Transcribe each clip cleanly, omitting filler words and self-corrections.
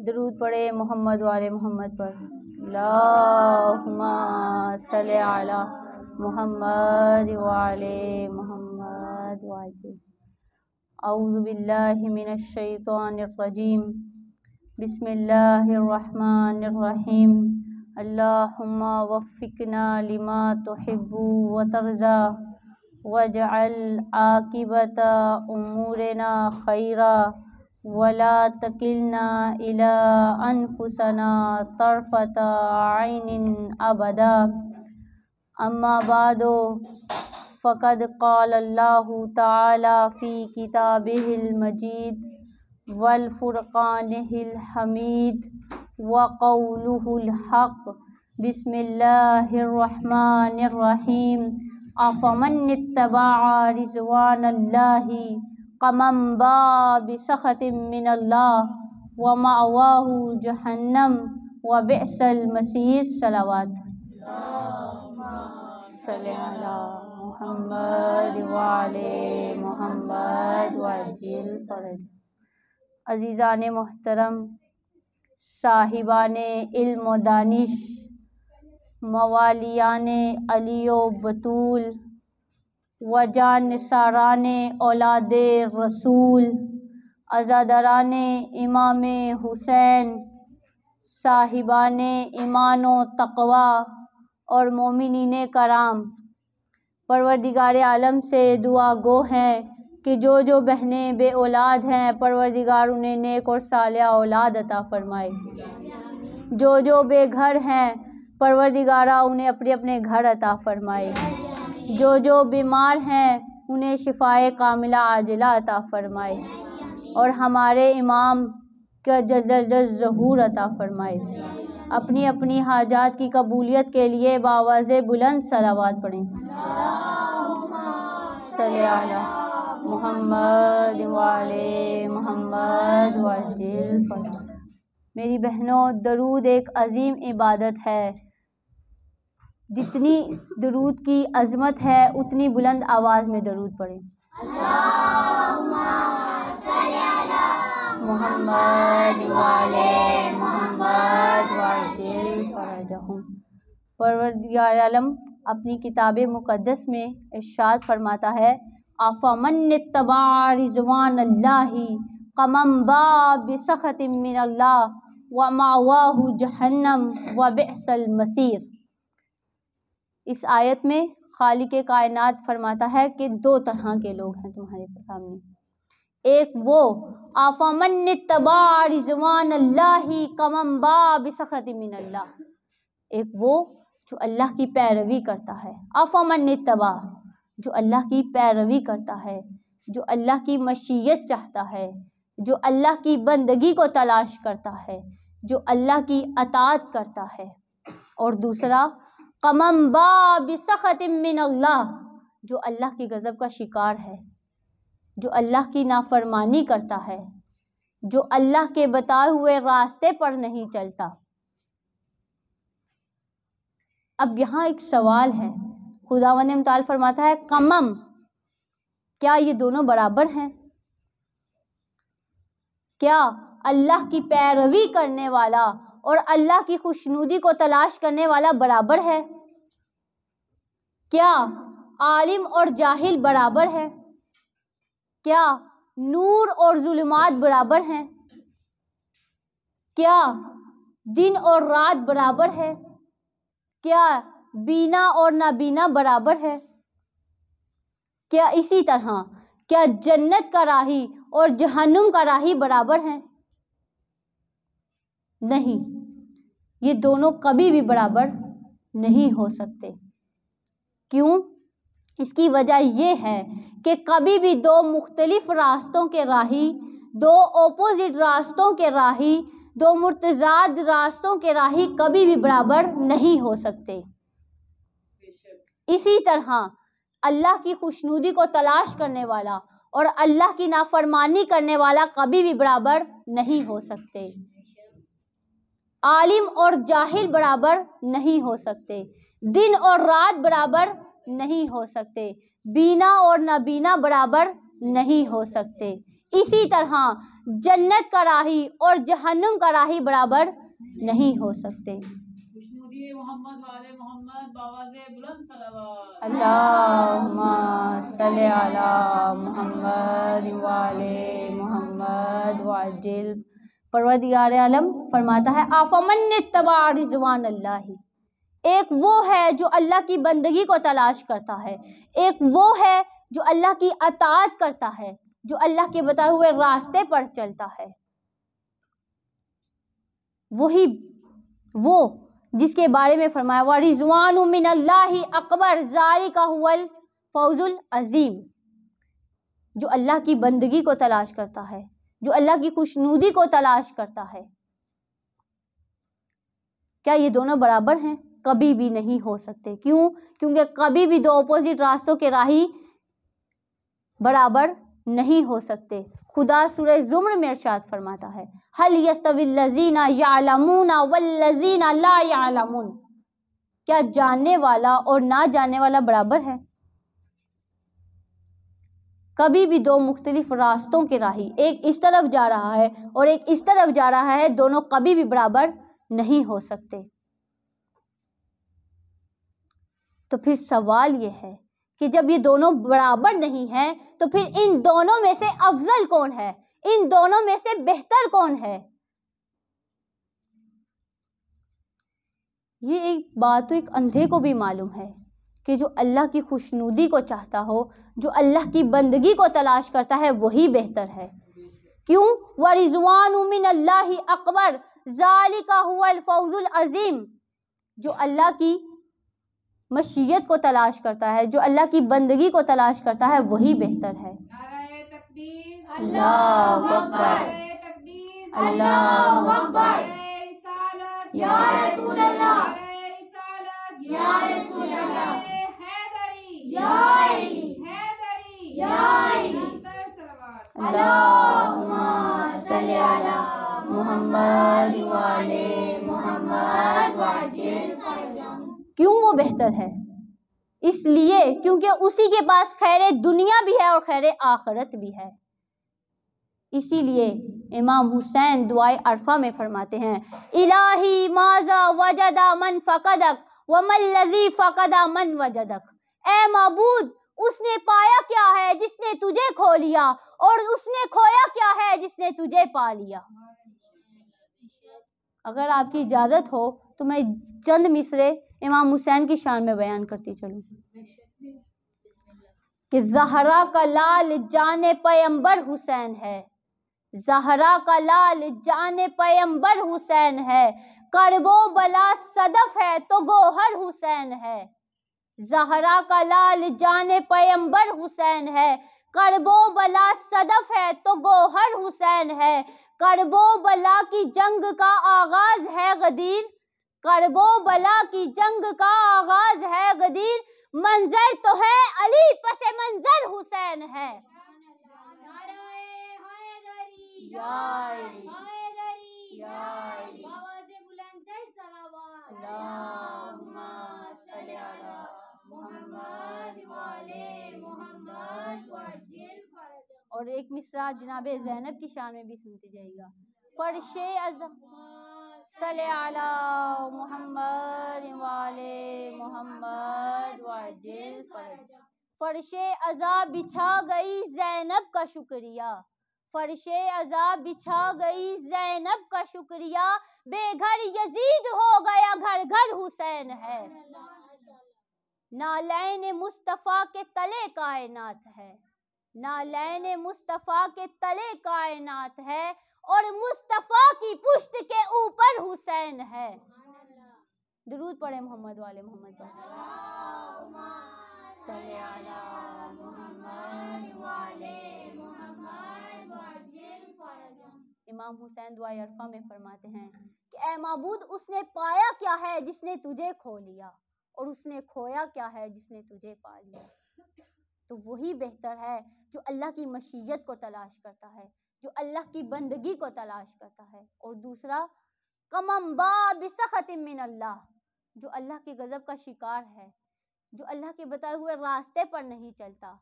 درود پڑھے محمد والے محمد پر۔ اللہم صلی علی محمد وعلى محمد وعلى۔ اعوذ باللہ من الشیطان الرجیم، بسم اللہ الرحمن الرحیم۔ اللہم وفقنا لما تحب وترضى واجعل عاقبۃ امورنا خیرا ولا تکلنا الی انفسنا طرفۃ عین ابدا۔ اما بعد فقد قال اللہ تعالی فی کتابہ المجید والفرقانہ الحمید وقولہ الحق۔ بسم اللہ الرحمن الرحیم۔ افمن اتبع رضوان اللہ کمن باء بسخط من اللہ ومأواہ جہنم وبئس المصیر۔ صلوات صلی علی محمد وعلی محمد وعجل فرج۔ عزیزان محترم، صاحبان علم و دانش، موالیان علی و بطول و جان نثاران اولاد رسول، عزاداران امام حسین، صاحبان ایمان و تقوی اور مومنین کرام، پروردگار عالم سے دعا گو ہیں کہ جو بہنیں بے اولاد ہیں پروردگار انہیں نیک اور صالحہ اولاد عطا فرمائے۔ جو بے گھر ہیں پروردگارہ انہیں اپنے اپنے گھر عطا فرمائے۔ جو بیمار ہیں انہیں شفائے کاملہ عاجلہ عطا فرمائے، اور ہمارے امام کا جلد ظہور عطا فرمائے۔ اپنی اپنی حاجات کی قبولیت کے لیے بآواز بلند صلوات پڑھیں۔ صلی علی محمد وعلی محمد وعجل فرج۔ میری بہنوں، درود ایک عظیم عبادت ہے۔ جتنی درود کی عظمت ہے اتنی بلند آواز میں درود پڑھیں۔ محمد وعلی محمد وعجل فرجہم۔ پروردگار عالم اپنی کتاب مقدس میں ارشاد فرماتا ہے، افمن اتبع رضوان اللہ کمن باء بسخط من اللہ ومأواہ جہنم وبئس المصیر۔ اس آیت میں خالق کائنات فرماتا ہے کہ دو طرح کے لوگ ہیں تمہارے سامنے۔ ایک وہ افمن اتبع رضوان اللہ کمن باء بسخط من اللہ، ایک وہ جو اللہ کی پیروی کرتا ہے۔ افمن اتبع، جو اللہ کی پیروی کرتا ہے، جو اللہ کی مشیت چاہتا ہے، جو اللہ کی بندگی کو تلاش کرتا ہے، جو اللہ کی اطاعت کرتا ہے۔ اور دوسرا کمن باء بسخط من اللہ، جو اللہ کی غضب کا شکار ہے، جو اللہ کی نافرمانی کرتا ہے، جو اللہ کے بتائے ہوئے راستے پر نہیں چلتا۔ اب یہاں ایک سوال ہے، خداوند متعال فرماتا ہے کمم، کیا یہ دونوں برابر ہیں؟ کیا اللہ کی پیروی کرنے والا اور اللہ کی خوشنودی کو تلاش کرنے والا برابر ہے؟ کیا عالم اور جاہل برابر ہے؟ کیا نور اور ظلمات برابر ہیں؟ کیا دن اور رات برابر ہے؟ کیا بینا اور نابینا برابر ہے؟ کیا اسی طرح کیا جنت کا راہی اور جہنم کا راہی برابر ہیں؟ نہیں، یہ دونوں کبھی بھی برابر نہیں ہو سکتے۔ کیوں؟ اس کی وجہ یہ ہے کہ کبھی بھی دو مختلف راستوں کے راہی، دو اپوزٹ راستوں کے راہی، دو متضاد راستوں کے راہی کبھی بھی برابر نہیں ہو سکتے۔ اسی طرح اللہ کی خوشنودی کو تلاش کرنے والا اور اللہ کی نافرمانی کرنے والا کبھی بھی برابر نہیں ہو سکتے۔ عالم اور جاہل برابر نہیں ہو سکتے، دن اور رات برابر نہیں ہو سکتے، بینا اور نابینا برابر نہیں ہو سکتے۔ اسی طرح جنت کا راہی اور جہنم کا راہی برابر نہیں ہو سکتے۔ اللہم صلی علی محمد وعلی محمد وعجل۔ پروردگار عالم فرماتا ہے آفمن اتبع رضوان اللہ، ایک وہ ہے جو اللہ کی بندگی کو تلاش کرتا ہے، ایک وہ ہے جو اللہ کی اطاعت کرتا ہے، جو اللہ کے بتائے ہوئے راستے پر چلتا ہے، وہی وہ جس کے بارے میں فرمایا وَرِضْوَانٌ مِّنَ اللَّهِ أَكْبَرُ ذَلِكَ هُوَ الْفَوْزُ الْعَظِيمُ، جو اللہ کی بندگی کو تلاش کرتا ہے، جو اللہ کی خوشنودی کو تلاش کرتا ہے۔ کیا یہ دونوں برابر ہیں؟ کبھی بھی نہیں ہو سکتے۔ کیوں؟ کیونکہ کبھی بھی دو اپوزٹ راستوں کے راہی برابر نہیں ہو سکتے۔ خدا سورہ زمر میں ارشاد فرماتا ہے هل يستوي الذين يعلمون والذين لا يعلمون، کیا جاننے والا اور نہ جاننے والا برابر ہے؟ کبھی بھی دو مختلف راستوں کے راہی، ایک اس طرف جا رہا ہے اور ایک اس طرف جا رہا ہے، دونوں کبھی بھی برابر نہیں ہو سکتے۔ تو پھر سوال یہ ہے کہ جب یہ دونوں برابر نہیں ہیں تو پھر ان دونوں میں سے افضل کون ہے؟ ان دونوں میں سے بہتر کون ہے؟ یہ ایک بات تو ایک اندھے کو بھی معلوم ہے کہ جو اللہ کی خوشنودی کو چاہتا ہو، جو اللہ کی بندگی کو تلاش کرتا ہے، وہی بہتر ہے۔ کیوں؟ وَرِضْوَانٌ مِّنَ اللَّهِ أَكْبَرُ ذَلِكَ هُوَ الْفَوْزُ الْعَظِيمُ، جو اللہ کی مشیت کو تلاش کرتا ہے، جو اللہ کی بندگی کو تلاش کرتا ہے، وہی بہتر ہے۔ نعرہ تکبیر، اللہ اکبر، اللہ اکبر، یا رسول اللہ، یا رسول اللہ، حیدری، یا علی، حیدری، یا علی، اللہم صلی علی محمد وعلی محمد وعجل۔ کیوں وہ بہتر ہے؟ اس لیے کیونکہ اسی کے پاس خیر دنیا بھی ہے اور خیر آخرت بھی ہے۔ اسی لیے امام حسین دعائے عرفہ میں فرماتے ہیں الہی ماذا وجد من فقدک وما الذی فقد من وجدک، اے معبود اس نے پایا کیا ہے جس نے تجھے کھو لیا، اور اس نے کھویا کیا ہے جس نے تجھے پا لیا۔ اگر آپ کی اجازت ہو تو میں چند مصرے امام حسین کی شان میں بیان کرتی چلوں کہ زہرا کا لال جان پیمبر حسین ہے، زہرا کا لال جان پیمبر حسین ہے، کرب و بلا صدف ہے تو گوہر حسین ہے۔ زہرا کا لال جان پیمبر حسین ہے، کرب و بلا صدف ہے تو گوہر حسین ہے۔ کرب و بلا کی جنگ کا آغاز ہے غدیر، کرب و بلا کی جنگ کا آغاز ہے غدیر، منظر تو ہے علی پس منظر حسین ہے۔ اللہم صلی علی محمد وعلی محمد وعجل فرجہ۔ اور ایک مصرع جناب زینب کی شان میں بھی سنتے جائے گا فرش اعظم صلی علی محمد وعلی محمد وعجل فرجہ۔ فرش عزا بچھا گئی زینب کا شکریہ، فرش عزا بچھا گئی زینب کا شکریہ، بے گھر یزید ہو گیا گھر گھر حسین ہے۔ نالین مصطفیٰ کے تلے کائنات ہے، نالین مصطفیٰ کے تلے کائنات ہے، اور مصطفیٰ کی پشت کے اوپر حسین ہے۔ درود پڑھے محمد والے محمد پر۔ صلی علی محمد وعلی محمد وعجل فرجہ۔ امام حسین دعائے عرفہ میں فرماتے ہیں کہ اے معبود اس نے پایا کیا ہے جس نے تجھے کھو لیا، اور اس نے کھویا کیا ہے جس نے تجھے پا لیا۔ تو وہی بہتر ہے جو اللہ کی مشیت کو تلاش کرتا ہے، جو اللہ کی بندگی کو تلاش کرتا ہے، اور دوسرا کمم باب سخط من اللہ، جو اللہ کے غضب کا شکار ہے، جو اللہ کے بتائے ہوئے راستے پر نہیں چلتا،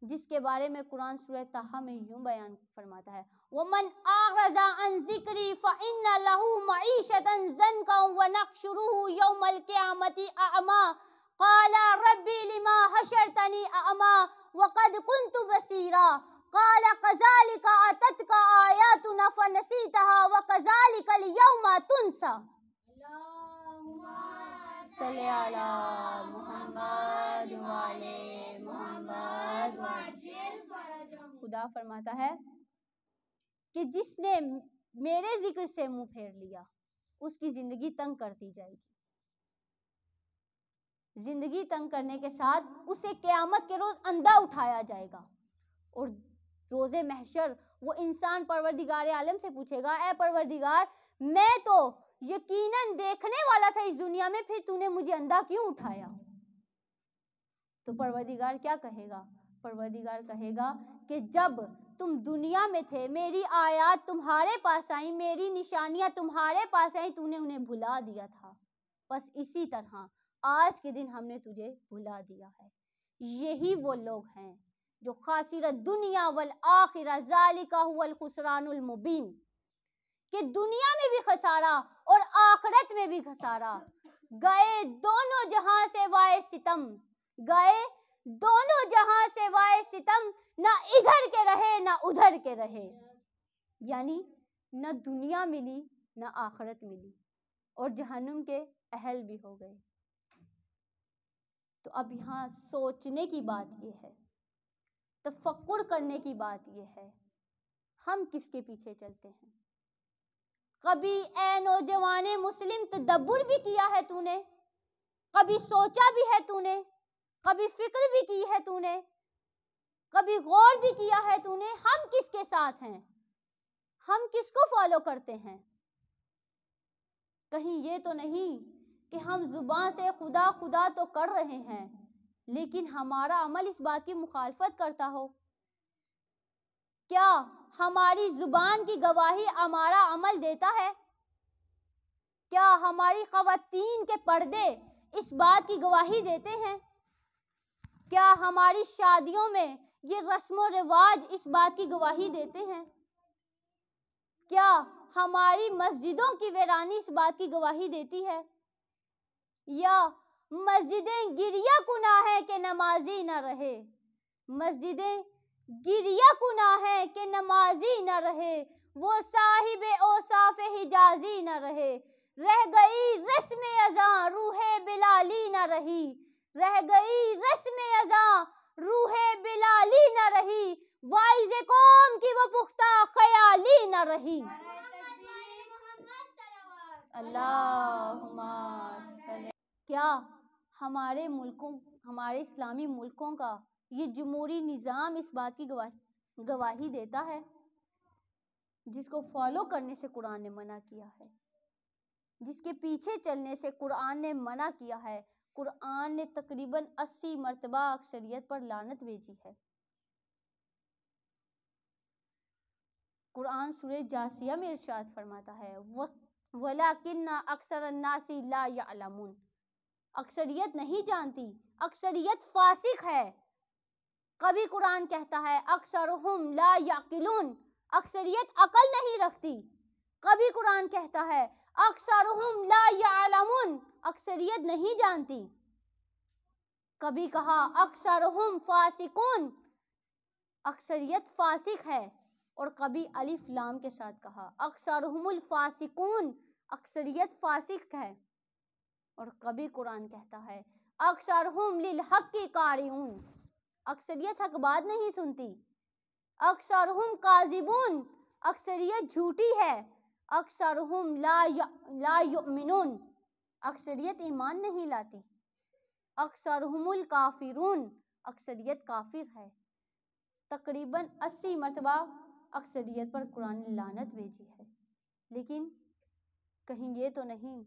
جس کے بارے میں قرآن سورہ طٰہٰ میں یوں بیان فرماتا ہے وَمَنْ أَعْرَضَ عَنْ ذِكْرِي فَإِنَّ لَهُ مَعِيشَةً ضَنْكًا وَنَحْشُرُهُ يَوْمَ الْقِيَامَةِ أَعْمَىٰ قَالَ رَبِّ لِمَ حَشَرْتَنِي أَعْمَىٰ وَقَدْ كُنْتُ بَصِيرًا قَالَ كَذَٰلِكَ أَتَتْكَ آيَاتُنَا فَنَسِيتَهَا وَكَذَٰلِكَ الْيَوْمَ تُنسَىٰ۔ صلی علی محمد وعلی محمد۔ خدا فرماتا ہے کہ جس نے میرے ذکر سے منہ پھیر لیا اس کی زندگی تنگ کر دی جائے گی۔ زندگی تنگ کرنے کے ساتھ اسے قیامت کے روز اندھا اٹھایا جائے گا، اور روز محشر وہ انسان پروردگار عالم سے پوچھے گا اے پروردگار میں تو یقیناً دیکھنے والا تھا اس دنیا میں، پھر تو نے مجھے اندھا کیوں اٹھایا؟ تو پروردگار کیا کہے گا؟ پروردگار کہے گا کہ جب تم دنیا میں تھے میری آیات تمہارے پاس آئیں، میری نشانیاں تمہارے پاس آئیں، تو نے انہیں بھلا دیا تھا، بس اسی طرح آج کے دن ہم نے تجھے بھلا دیا ہے۔ یہی وہ لوگ ہیں جو خاسر الدنیا والآخرہ ذالک هو الخسران المبین، کہ دنیا میں بھی خسارہ اور آخرت میں بھی خسارہ، گئے دونوں جہاں سے وائے ستم، گئے دونوں جہاں سے وائے ستم، نہ ادھر کے رہے نہ ادھر کے رہے، یعنی نہ دنیا ملی نہ آخرت ملی، اور جہنم کے اہل بھی ہو گئے۔ تو اب یہاں سوچنے کی بات یہ ہے، تفکر کرنے کی بات یہ ہے، ہم کس کے پیچھے چلتے ہیں؟ کبھی اے نوجوان مسلم تدبر بھی کیا ہے تو نے؟ کبھی سوچا بھی ہے تو نے؟ کبھی فکر بھی کی ہے تو نے؟ کبھی غور بھی کیا ہے تو نے؟ ہم کس کے ساتھ ہیں؟ ہم کس کو فالو کرتے ہیں؟ کہیں یہ تو نہیں کہ ہم زبان سے خدا خدا تو کر رہے ہیں لیکن ہمارا عمل اس بات کی مخالفت کرتا ہو؟ کیا ہماری زبان کی گواہی ہمارا عمل دیتا ہے؟ کیا ہماری خواتین کے پردے اس بات کی گواہی دیتے ہیں؟ کیا ہماری شادیوں میں یہ رسم و رواج اس بات کی گواہی دیتے ہیں؟ کیا ہماری مسجدوں کی ویرانی اس بات کی گواہی دیتی ہے؟ یا مسجدیں گریہ کناں ہے کہ نمازی نہ رہے، مسجدیں گریہ کناں ہے کہ نمازی نہ رہے، وہ صاحب اوصاف حجازی نہ رہے، رہ گئی رسم ازاں روح بلالی نہ رہی، رہ گئی رسم ازاں روح بلالی نہ رہی، وائز قوم کی وہ پختہ خیالی نہ رہی۔ اللہم صلی۔ کیا ہمارے ملکوں، ہمارے اسلامی ملکوں کا یہ جمہوری نظام اس بات کی گواہی دیتا ہے جس کو فالو کرنے سے قرآن نے منع کیا ہے، جس کے پیچھے چلنے سے قرآن نے منع کیا ہے؟ قرآن نے تقریباً 80 مرتبہ اکثریت پر لعنت بھیجی ہے۔ قرآن سورہ جاثیہ میں ارشاد فرماتا ہے وَلَكِنَّ أَكْثَرَ النَّاسِ لَا يَعْلَمُونَ، اکثریت نہیں جانتی، اکثریت فاسق ہے۔ کبھی قرآن کہتا ہے اکثرہم لا یعقلون، اکثریت عقل نہیں رکھتی۔ کبھی قرآن کہتا ہے اکثرہم لا یعلمون، اکثریت نہیں جانتی۔ کبھی کہا اکثرہم فاسقون، اکثریت فاسق ہے، اور کبھی الف لام کے ساتھ کہا اکثرہم الفاسقون، اکثریت فاسق ہے، اور کبھی قرآن کہتا ہے اکثرہم للحق کارہون، اکثریت حق بات نہیں سنتی۔ اکثرہم کاذبون، اکثریت جھوٹی ہے۔ اکثرہم لا یؤمنون، اکثریت ایمان نہیں لاتی۔ اکثرہم الکافرون، اکثریت کافر ہے۔ تقریباً 80 مرتبہ اکثریت پر قرآن نے لعنت بھیجی ہے، لیکن کہیں یہ تو نہیں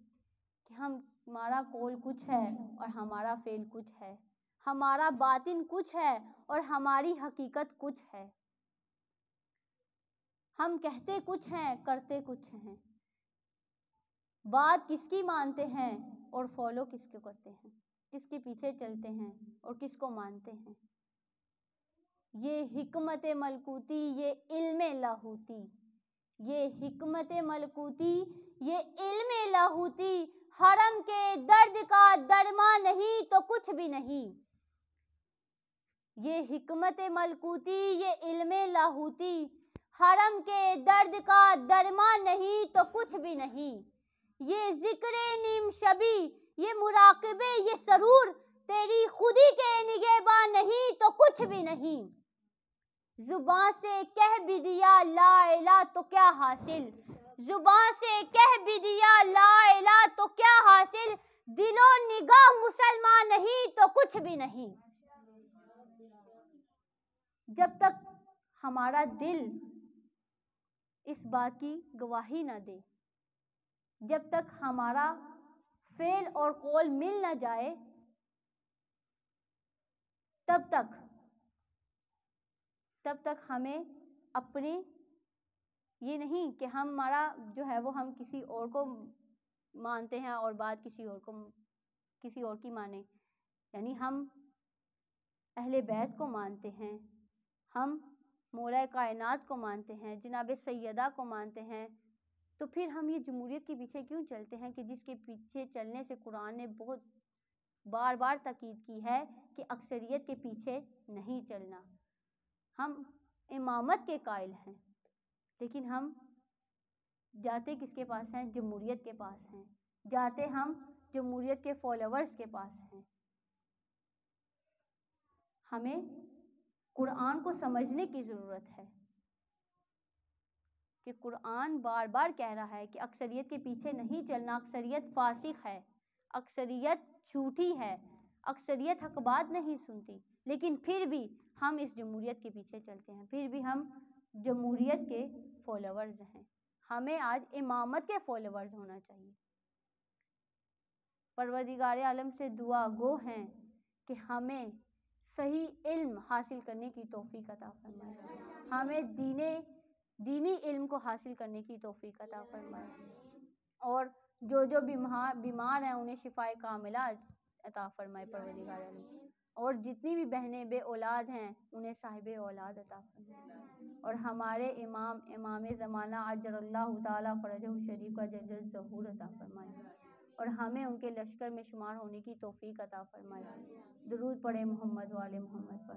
کہ ہمارا قول کچھ ہے اور ہمارا فعل کچھ ہے، ہمارا باطن کچھ ہے اور ہماری حقیقت کچھ ہے، ہم کہتے کچھ ہیں کرتے کچھ ہیں، بات کس کی مانتے ہیں اور فالو کس کو کرتے ہیں، کس کے پیچھے چلتے ہیں اور کس کو مانتے ہیں؟ یہ حکمت ملکوتی، یہ علم لاہوتی، یہ حکمت ملکوتی، یہ علم لاہوتی، حرم کے درد کا درما نہیں تو کچھ بھی نہیں۔ یہ حکمت ملکوتی، یہ علم لاہوتی، حرم کے درد کا درما نہیں تو کچھ بھی نہیں۔ یہ ذکر نیم شبی، یہ مراقبے، یہ سرور، تیری خودی کے نگہباں نہیں تو کچھ بھی نہیں۔ زباں سے کہہ بھی دیا لا الہ تو کیا حاصل، زباں سے کہہ بھی دیا لا الہ تو کیا حاصل، دل و نگاہ مسلمان نہیں تو کچھ بھی نہیں۔ جب تک ہمارا دل اس بات کی گواہی نہ دے، جب تک ہمارا فعل اور قول مل نہ جائے، تب تک ہمیں اپنے یہ نہیں کہ ہمارا جو ہے وہ ہم کسی اور کو مانتے ہیں اور بات کسی اور کی مانے، یعنی ہم اہل بیت کو مانتے ہیں، ہم مولا کائنات کو مانتے ہیں، جناب سیدہ کو مانتے ہیں، تو پھر ہم یہ جمہوریت کے پیچھے کیوں چلتے ہیں کہ جس کے پیچھے چلنے سے قرآن نے بہت بار بار تاکید کی ہے کہ اکثریت کے پیچھے نہیں چلنا۔ ہم امامت کے قائل ہیں، لیکن ہم جاتے کس کے پاس ہیں؟ جمہوریت کے پاس ہیں، جاتے ہم جمہوریت کے فالوورز کے پاس ہیں۔ ہمیں قرآن کو سمجھنے کی ضرورت ہے کہ قرآن بار بار کہہ رہا ہے کہ اکثریت کے پیچھے نہیں چلنا، اکثریت فاسق ہے، اکثریت جھوٹی ہے، اکثریت حق بات نہیں سنتی، لیکن پھر بھی ہم اس جمہوریت کے پیچھے چلتے ہیں، پھر بھی ہم جمہوریت کے فالوورز ہیں۔ ہمیں آج امامت کے فالوورز ہونا چاہیے۔ پروردگار عالم سے دعا گو ہیں کہ ہمیں صحیح علم حاصل کرنے کی توفیق عطا فرمائے، ہمیں دینی علم کو حاصل کرنے کی توفیق عطا فرمائے، اور جو بیمار ہیں انہیں شفائے کاملہ عطا فرمائے پروردگار عالم، اور جتنی بھی بہنیں بے اولاد ہیں انہیں صاحب اولاد عطا فرمائے، اور ہمارے امام زمانہ عجل اللہ تعالیٰ فرجہ الشریف کا جل ظہور عطا فرمائے، اور ہمیں ان کے لشکر میں شمار ہونے کی توفیق عطا فرمائے۔ درود پڑھے محمد وآل محمد پر۔